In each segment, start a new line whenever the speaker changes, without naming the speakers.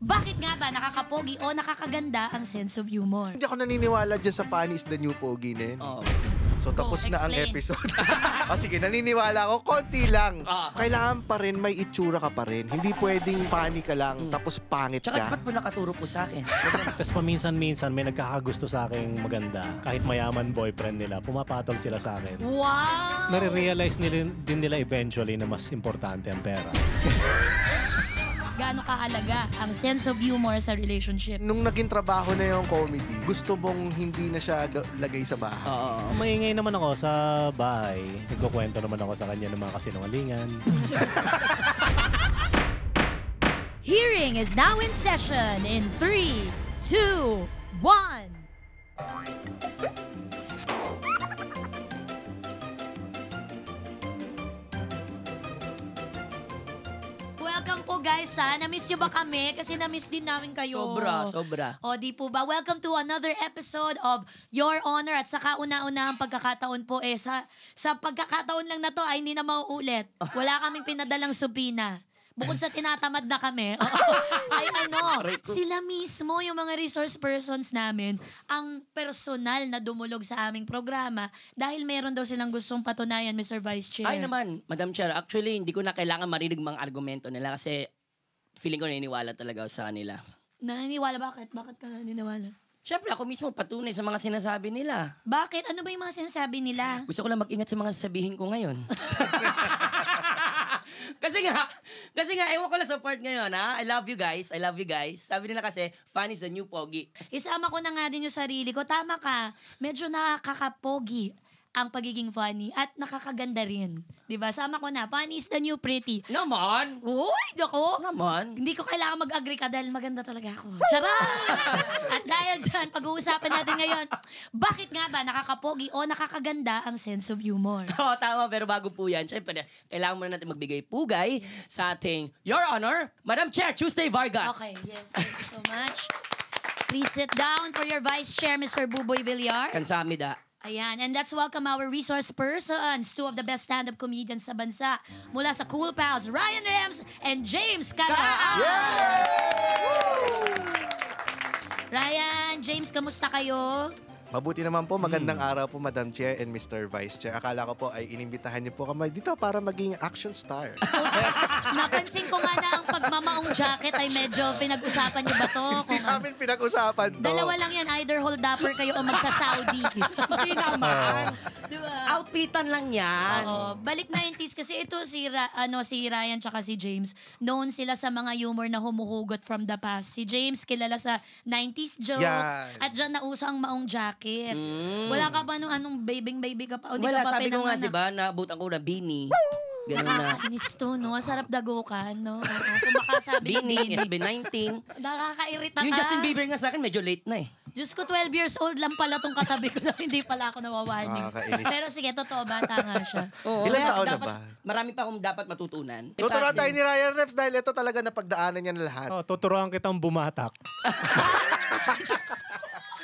Bakit nga ba nakakapogi o nakakaganda ang sense of humor?
Hindi ako naniniwala dyan sa funny is the new pogi na yun. So tapos na ang
explain.
episode. Sige, naniniwala ako, konti lang. Kailangan pa rin may itsura ka pa rin. Hindi pwedeng funny ka lang, tapos pangit
Tsaka
ka.
ba't mo nakaturo po sa akin?
Tapos paminsan-minsan may nagkakagusto sa aking maganda. Kahit mayaman boyfriend nila, pumapatol sila sa akin.
Wow!
Nare-realize din nila eventually na mas importante ang pera.
Gaano kahalaga ang sense of humor sa relationship?
Nung naging trabaho na yung comedy, gusto mong hindi na siya lagay sa bahay.
Maingay naman ako sa bahay. Nagkukwento naman ako sa kanya ng mga kasinungalingan.
Hearing is now in session in 3, 2, 1. Welcome po guys ha. Na-miss nyo ba kami? Kasi na-miss din namin kayo.
Sobra.
O di po ba? Welcome to another episode of Your Honor. At saka una-unahang pagkakataon po sa pagkakataon lang na to ay hindi na mauulit. Wala kaming pinadalang subina. Bukod sa tinatamad na kami, ay sila mismo, yung mga resource persons namin, ang personal na dumulog sa aming programa dahil meron daw silang gustong patunayan, Mr. Vice Chair.
Ay naman, Madam Chair, actually hindi ko na kailangan marinig mga argumento nila kasi feeling ko naniniwala talaga ako sa kanila.
Naniniwala? Bakit? Bakit ka naniniwala?
Siyempre, ako mismo patunay sa mga sinasabi nila.
Bakit? Ano ba yung mga sinasabi nila?
Gusto ko lang mag-ingat sa mga sasabihin ko ngayon. Kasi nga, ewan ko lang sa part ngayon, ha? I love you guys. Sabi nila kasi, fun is the new pogi.
Isama ko na nga din yung sarili ko. Tama ka. Medyo nakakapogi ang pagiging funny at nakakaganda rin. Diba? Sama ko na. Funny is the new pretty.
Naman!
Uy, ako.
Naman!
Hindi ko kailangan mag-agree ka dahil maganda talaga ako. Charot! At dahil dyan, pag-uusapan natin ngayon, bakit nga ba nakakapogi o nakakaganda ang sense of humor?
Oo, tama. Pero bago po yan, syempre, kailangan muna natin magbigay pugay sa ating Your Honor, Madam Chair Tuesday Vargas.
Okay, yes. Thank you so much. Please sit down for your Vice Chair, Mr. Buboy Villar.
Kansamida.
Ayan, and let's welcome our resource persons, two of the best stand-up comedians sa bansa. Mula sa Cool Pals, Ryan Rems and James Caraan! Ryan, James, kamusta kayo?
Mabuti naman po, magandang araw po Madam Chair and Mr. Vice Chair. Akala ko po ay inimbitahan niyo po kami dito para maging action star.
Napansin ko nga na ang pagmamaong jacket ay medyo pinag-usapan niyo ba to?
Hindi namin pinag-usapan to.
Dalawa lang yan, either hold-upper kayo o magsa-Saudi.
Hindi naman.
Diba?
Outfitan lang yan.
Oo. Balik 90s kasi ito si Ryan tsaka si James. Known sila sa mga humor na humuhugot from the past. Si James kilala sa 90s jokes.
Yan.
At dyan nauso ang maong jacket. Wala ka ba nung anong baby ka pa? O di
Wala,
ka pa
sabi ko nga,
pinanganak?
diba, naabutan ko na beanie. Ganun na.
Nakakainis to, no? Sarap dagukan, no? Kung makasabi ka
Beanie, SB19.
Nakakairita ka.
Yung Justin Bieber nga sa akin, medyo late na eh.
Diyos ko, 12 years old lang pala tong katabi ko na hindi pala ako nawawarning.
Nakakainis.
Pero sige, totoo, bata nga siya.
Oo,
Ilang
kaya
taon na
dapat,
ba?
Marami pa akong dapat matutunan.
Tuturuan tayo ni Ryan Reps dahil ito talaga napagdaanan niya na lahat.
Tuturuan kitang bumatak.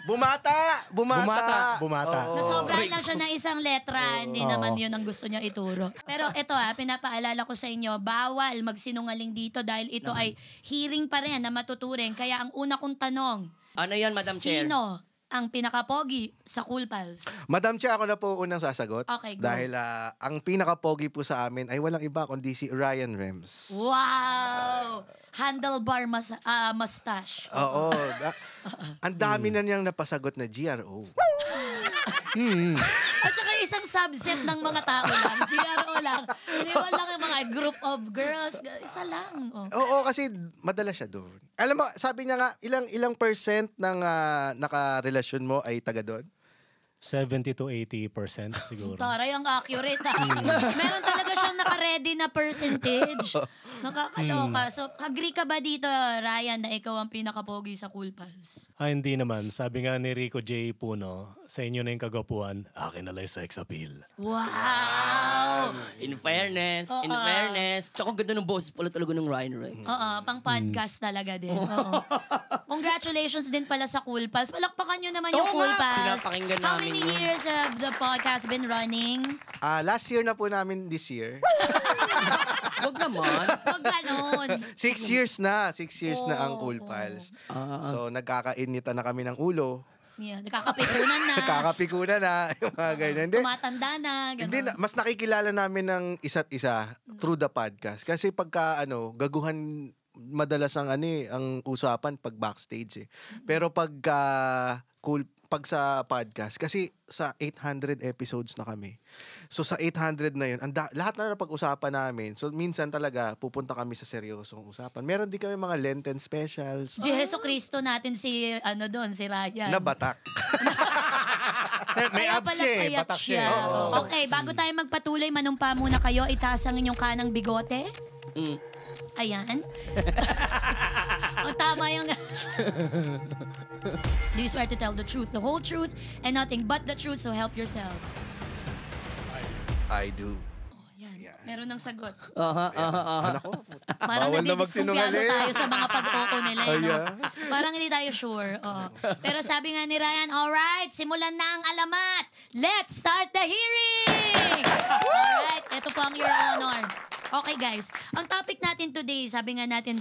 Bumata!
Bumata.
Oo.
Nasobrahan lang siya ng isang letra, hindi naman yun ang gusto niya ituro. Pero ito pinapaalala ko sa inyo, bawal magsinungaling dito dahil ito ay hearing pa rin na matuturing. Kaya ang una kong tanong,
Ano yan, Madam Chair?
sino ang pinakapogi sa Cool Pals?
Madam Chair, ako na po unang sasagot.
Okay, go.
Dahil ang pinaka-pogi po sa amin ay walang iba kundi si Ryan Rems.
Wow! Handlebar mustache.
Oo. Ang dami na niyang napasagot na GRO.
At saka isang subset ng mga tao lang. GRO lang. Hindi man lang yung mga group of girls. Isa lang. Oh.
Oo, kasi madala siya doon. Alam mo, sabi niya nga, ilang percent ng nakarelasyon mo ay taga doon?
70 to 80% siguro.
Taray, ang accurate. Meron talaga siyang naka-ready na percentage. Nakakaloka. So, agree ka ba dito, Ryan, na ikaw ang pinakapogi sa Cool Pals?
Hindi naman. Sabi nga ni Rico J. Puno, sa inyo na yung kagapuan, akin na lang yung sex appeal.
Wow!
In fairness. Tsaka ganda ng boses pala talaga ng Ryan Rems.
Oo, pang podcast talaga din. Oo. Congratulations din pala sa Cool Pals. Palakpakan nyo naman yung
Oo
Cool
nga,
Pals.
pinapakinggan
How
namin
many
yun.
years have the podcast been running?
Last year na po namin this year.
Huwag naman.
Huwag ganon.
6 years na. 6 years na ang
Oo,
Cool
oo.
Pals. So, nagkakainitan na kami ng ulo.
Yeah, nakakapikunan na.
Nakakapikunan na. Yung mga ganyan. Hindi,
Tumatanda na. Ganon.
hindi na, mas nakikilala namin ng isa't isa through the podcast. Kasi pagka gaguhan madalas ang ang usapan pag backstage eh. Pero pagka pag sa podcast kasi sa 800 episodes na kami. So sa 800 na 'yun, lahat na napag-usapan namin. So minsan talaga pupunta kami sa seryosong usapan. Meron din kami mga Lenten specials
Si Jesu Cristo natin si si Ryan.
na batak.
May
Kaya
abs
pala
siya eh.
payat
Batak
siya.
siya. eh.
Oo.
Okay, bago tayo magpatuloy, manumpa muna kayo. Itaas ang inyong kanang bigote. Ayan. O tama yung... Do you swear to tell the truth, the whole truth, and nothing but the truth, so help yourselves.
I do.
Yan. Meron ng sagot.
Anak ko.
Parang
Bawal na
nadidiskubiyado
magsinungaling.
tayo sa mga pag-oko nila. No?
Ayan.
Parang hindi tayo sure. Oo. Pero sabi nga ni Ryan, alright, simulan na ang alamat. Let's start the hearing! Alright, ito po ang Your Honor. Okay guys, ang topic natin today, sabi nga natin,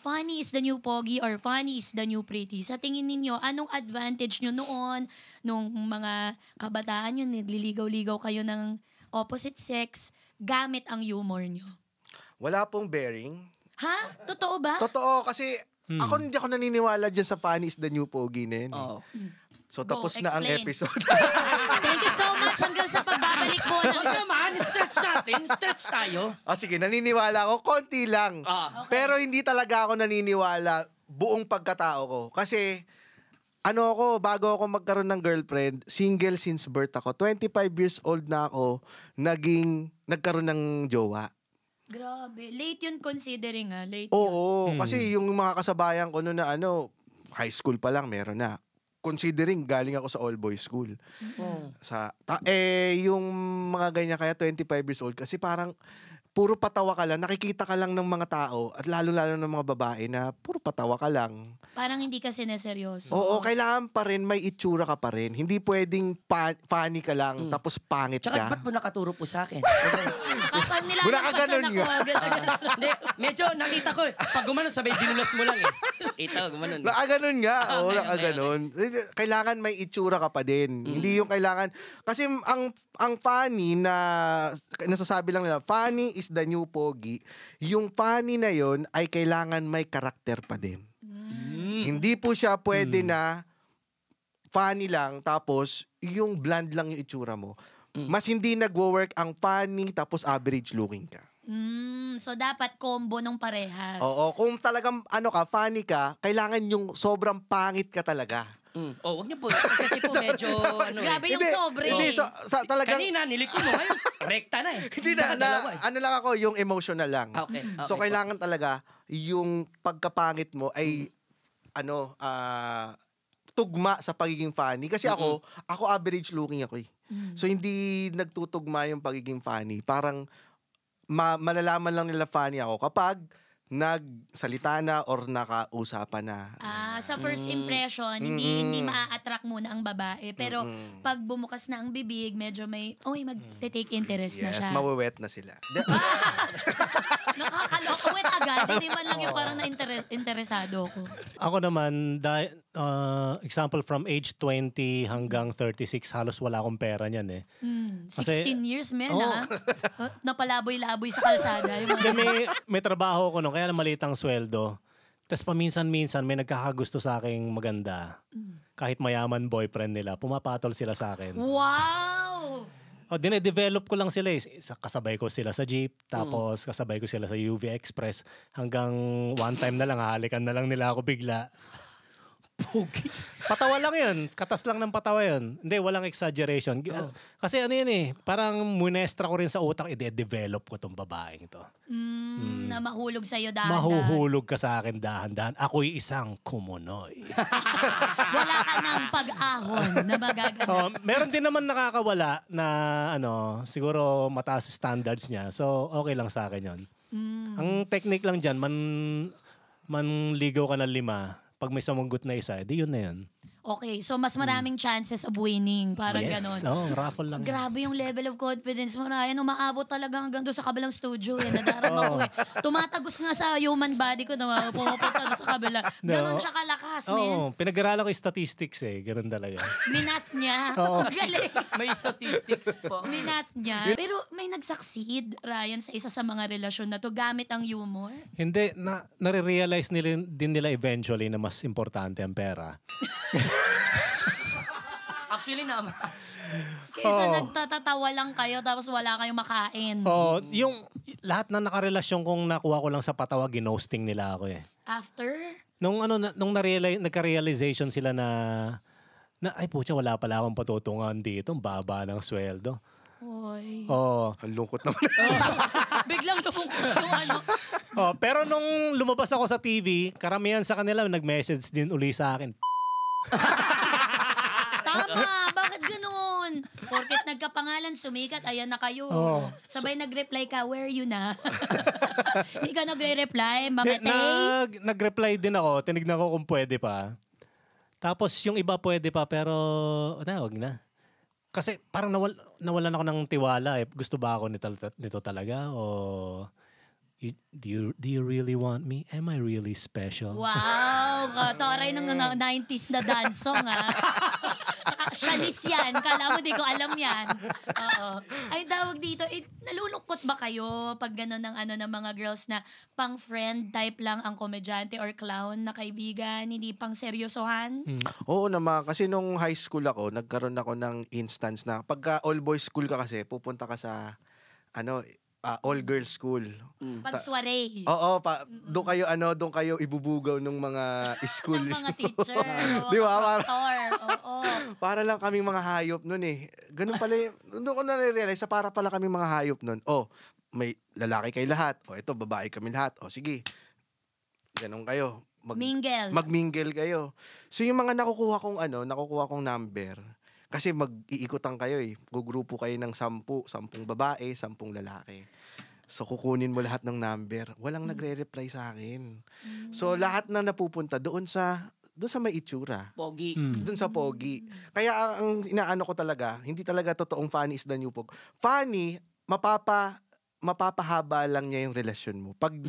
funny is the new pogi or funny is the new pretty. Sa tingin ninyo, anong advantage nyo noon, nung mga kabataan nyo, nagliligaw-ligaw kayo ng opposite sex, gamit ang humor nyo?
Wala pong bearing.
Ha? Totoo ba?
Totoo kasi hindi ako naniniwala dyan sa funny is the new pogi na yun.
Oo.
So
Go,
tapos na ang
explain.
episode.
Thank you so much hanggang sa pagbabalik po.
Huwag naman, stretch natin. Stretch tayo.
Sige, naniniwala ako. Konti lang.
Okay.
Pero hindi talaga ako naniniwala buong pagkatao ko. Kasi, bago ako magkaroon ng girlfriend, single since birth ako. 25 years old na ako, nagkaroon ng jowa.
Grabe. Late yun considering late yun.
Oo, kasi yung mga kasabayan ko noon na high school pa lang, meron na. Considering galing ako sa all-boys school. Yung mga ganyan kaya 25 years old kasi parang puro patawa ka lang, nakikita ka lang ng mga tao at lalo-lalo ng mga babae na puro patawa ka lang.
Parang hindi ka sineseryoso.
Oo, kailangan pa rin may itsura ka pa rin. Hindi pwedeng funny ka lang tapos pangit
Tsaka
ka.
ba't mo nakaturo po sa akin?
Kapag
Wala ka
nilalampasan
ganun
ako.
nga.
Hindi, medyo nakita ko eh. Pag gumanon, sabay dinulas mo lang eh. Ito, gumanon.
Nakaganon nga. Oo,
Okay,
nakaganon. Kailangan may itsura ka pa din. Hindi yung kailangan... Kasi ang funny na... Nasasabi lang nila, funny is the new pogi. Yung funny na yon ay kailangan may karakter pa din. Hindi po siya pwede na funny lang tapos yung bland lang yung itsura mo. Mas hindi nagwo-work ang funny tapos average looking ka.
So dapat combo ng parehas.
Oo, kung talagang funny ka, kailangan yung sobrang pangit ka talaga.
Wag niyo po. Kasi po medyo
Grabe yung sobre.
Hindi, talagang...
Kanina, niliko mo. Ngayon, rekta na eh.
Hindi na, lang ako, yung emotional lang.
Okay.
So, kailangan talaga yung pagkapangit mo ay, tugma sa pagiging funny. Kasi ako average looking ako eh. So, hindi nagtutugma yung pagiging funny. Parang, malalaman lang nila funny ako kapag nagsalita na or nakausapan na.
Sa first impression, hindi maa-attract muna ang babae. Pero pag bumukas na ang bibig, medyo mag-take interest na
Yes,
siya.
mawawet na sila.
Nakakaloko. Wait agad. Hindi man lang yung parang interesado ko.
Ako naman, example from age 20 hanggang 36, halos wala akong pera niyan eh.
16 years, men, napalaboy-laboy sa kalsada. Yung mga...
may trabaho ko no, kaya maliit ang sweldo. Tapos paminsan-minsan may nagkakagusto sa aking maganda. Kahit mayaman boyfriend nila, pumapatol sila sa akin.
Wow!
Dine-develop ko lang sila eh. Kasabay ko sila sa jeep, tapos kasabay ko sila sa UV Express. Hanggang one time na lang, hahalikan na lang nila ako bigla. Pogi. Patawa lang yun. Katas lang ng patawa yun. Hindi, walang exaggeration. Kasi yun eh, parang munestra ko rin sa utak, i-develop ko tong babaeng ito.
Na mahulog sa'yo dahan-dahan.
Mahuhulog ka sa akin dahan-dahan. Ako'y isang kumunoy.
Wala ka ng pag-ahon na magaganap.
Meron din naman nakakawala na siguro mataas standards niya. So, okay lang sa akin yun. Ang technique lang dyan, manligaw ka ng 5. Pag may sumunggot na isa, di yun na yun.
Okay, so mas maraming chances of winning. Parang
Yes.
ganon.
Oo, raffle lang.
Grabe yung level of confidence mo, Ryan. Umaabot talaga hanggang doon sa kabilang studio. Nadarama ko Tumatagos nga sa human body ko na pumupunta doon sa kabila. Ganon siya kalakas, man.
Oo, pinag-aralan ko yung statistics Ganun talaga.
Minat niya. Ang galing.
May statistics po.
Minat niya. Pero may nag-succeed, Ryan, sa isa sa mga relasyon na to gamit ang humor.
Hindi, nare-realize din nila eventually na mas importante ang pera.
Actually naman.
Kaysa nagtatatawa lang kayo tapos wala kayong makain.
Oo, yung lahat na nakarelasyon kong nakuha ko lang sa patawa, ginosting nila ako
After?
Nung nagka-realization sila na ay putya, wala pala akong patutungan dito, ang baba ng sweldo.
Hoy.
Oo.
Ang lungkot naman.
Biglang lumungkot yung ano.
Pero nung lumabas ako sa TV, karamihan sa kanila nag-message din uli sa akin.
Tama, bakit ganun? Porket nagkapangalan, sumikat, ayan na kayo. Sabay nag-reply ka, where you na? Hindi ka nagre-reply, bakit
Nag-reply din ako, tinignan ko kung pwede pa. Tapos yung iba pwede pa, pero wag na. Kasi parang nawalan ako ng tiwala Gusto ba ako nito talaga? O do you really want me? Am I really special?
Wow, kataray ng 90s na dance song Shanice yan. Kala mo di ko alam yan. Oo. Ay, tawag dito, nalulungkot ba kayo pag gano'n ng mga girls na pang friend type lang ang komedyante or clown na kaibigan, hindi pang seryosohan?
Oo naman, kasi nung high school ako, nagkaroon ako ng instance na pagka all-boys school ka kasi, pupunta ka sa all-girls school.
Pag soiree.
Oo, doon kayo ibubugaw ng mga school.
Ng mga teacher.
Di ba?
Oo.
Para lang kaming mga hayop nun Ganun pala doon ko na-realize para pala kaming mga hayop nun. May lalaki kayo lahat. Ito, babae kami lahat. Sige. Ganun kayo.
Mingle.
Mag-mingle kayo. So yung mga nakukuha kong number, kasi mag-iikutan kayo Gugrupo kayo ng 10 babae, 10 lalaki. So kukunin mo lahat ng number. Walang nagre-reply sa akin. So lahat na napupunta doon sa may itsura.
Pogi.
Doon sa pogi. Kaya ang inaano ko talaga, hindi talaga totoong funny is the new pog. Funny, mapapahaba lang niya yung relasyon mo. Pag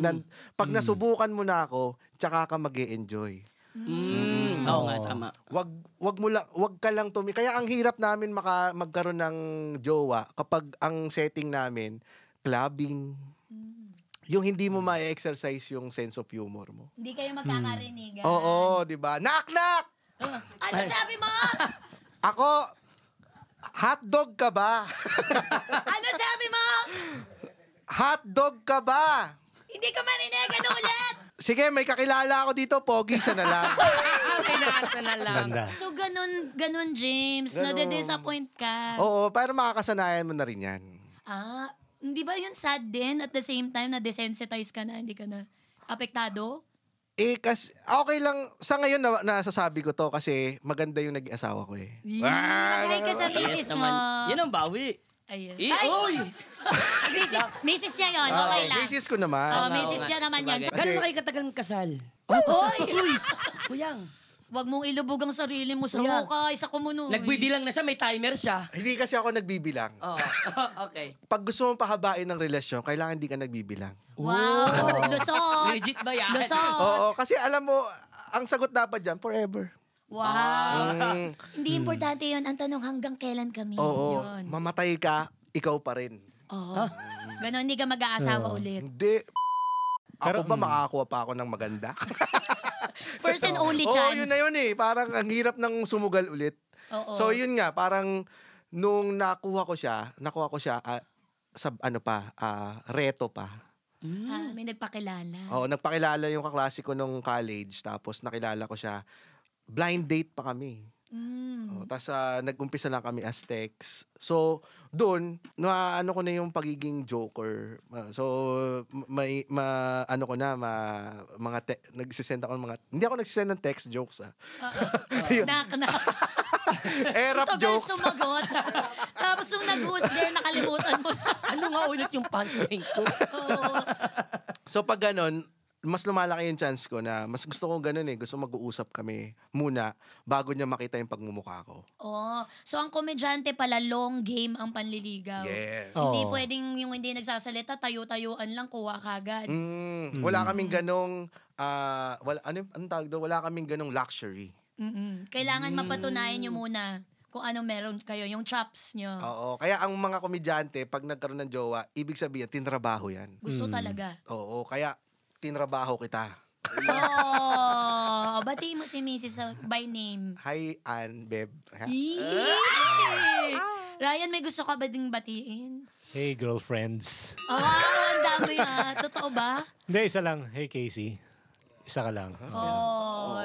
nasubukan mo na ako, tsaka ka mag-e-enjoy.
Oo nga, tama.
Wag ka lang kaya ang hirap namin magkaroon ng jowa kapag ang setting namin clubbing. Yung hindi mo ma-exercise yung sense of humor mo.
Hindi kayo magkakarinig.
Oo, 'di ba? Knock knock.
Ano sabi mo?
Ako hotdog ka ba?
Ano sabi mo?
Hotdog ka ba?
Hindi ko marinig. Ano ulit?
Sige, may kakilala ako dito, pogi siya na lang.
Pinasa na lang.
Ganda.
So, ganun, James. Nade-disappoint ka.
Oo, pero makakasanayan mo na rin yan.
Hindi ba yun sad din at the same time na desensitize ka na, hindi ka na apektado?
Kasi okay lang. Sa ngayon nasasabi ko to kasi maganda yung naging asawa ko
Nag-hi ka sa misis mo.
Yan ang bawi.
Ayun.
Uy!
Misis niya yun, okay lang.
Misis ko naman.
Misis niya naman yun.
Gano'n kayo katagal magkasal?
Uy!
Kuyang.
Wag mong ilubog ang sarili mo sa hukay, sa kumunoy.
Nagbibilang na siya, may timer siya.
Hindi kasi ako nagbibilang.
Okay.
Pag gusto mong pahabain ng relasyon, kailangan hindi ka nagbibilang.
Wow! Lusot!
Legit ba yan?
Lusot!
Oo, kasi alam mo, ang sagot dapat dyan, forever.
Wow! Hindi importante yun. Ang tanong, hanggang kailan kami?
Oo,
Yun.
mamatay ka, ikaw pa rin.
Oo. Ganon, hindi ka mag-aasawa ulit.
Hindi. Ako ba makakakuha pa ako ng maganda?
First and only
Oo,
chance.
yun na yun Parang ang hirap ng sumugal ulit.
Oo.
So yun nga, parang nung nakuha ko siya sa reto pa.
May nagpakilala.
Oo, nagpakilala yung kaklase ko nung college, tapos nakilala ko siya. Blind date pa kami. Tapos nag-umpisa lang kami as text. So, doon, ano ko na yung pagiging joker. So, nagsisend ako ng mga, hindi ako nagsisend ng text jokes
Knock.
Erap
Ito
jokes.
sumagot. Tapos nung nag-husga, nakalimutan mo.
Ano nga ulit yung punchline ko?
Oo.
So, pag ganon, mas lumalaki yung chance ko na mas gusto ko ganun eh. Gusto mag-uusap kami muna bago niya makita yung pagmumukha ko.
Oh, so ang komedyante pala, long game ang panliligaw.
Yes.
Hindi
Oo.
pwedeng yung hindi nagsasalita, tayo-tayuan lang, kuha kagad.
Wala kaming ganong, anong tawag doon? Wala kaming ganong luxury.
Kailangan mapatunayan nyo muna kung anong meron kayo, yung chops nyo.
Oo. Kaya ang mga komedyante, pag nagkaroon ng jowa, ibig sabihin, tinrabaho yan.
Gusto talaga.
Oo. Kaya, tinrabaho kita.
Oh, batiin mo si Mrs. by name.
Hi, Ann, Beb. Ha?
Yee! Ryan, may gusto ka ba ding batiin?
Hey, girlfriends.
Oh, ang dami totoo ba?
Hindi, isa lang. Hey, Casey. Isa ka lang.
Oh.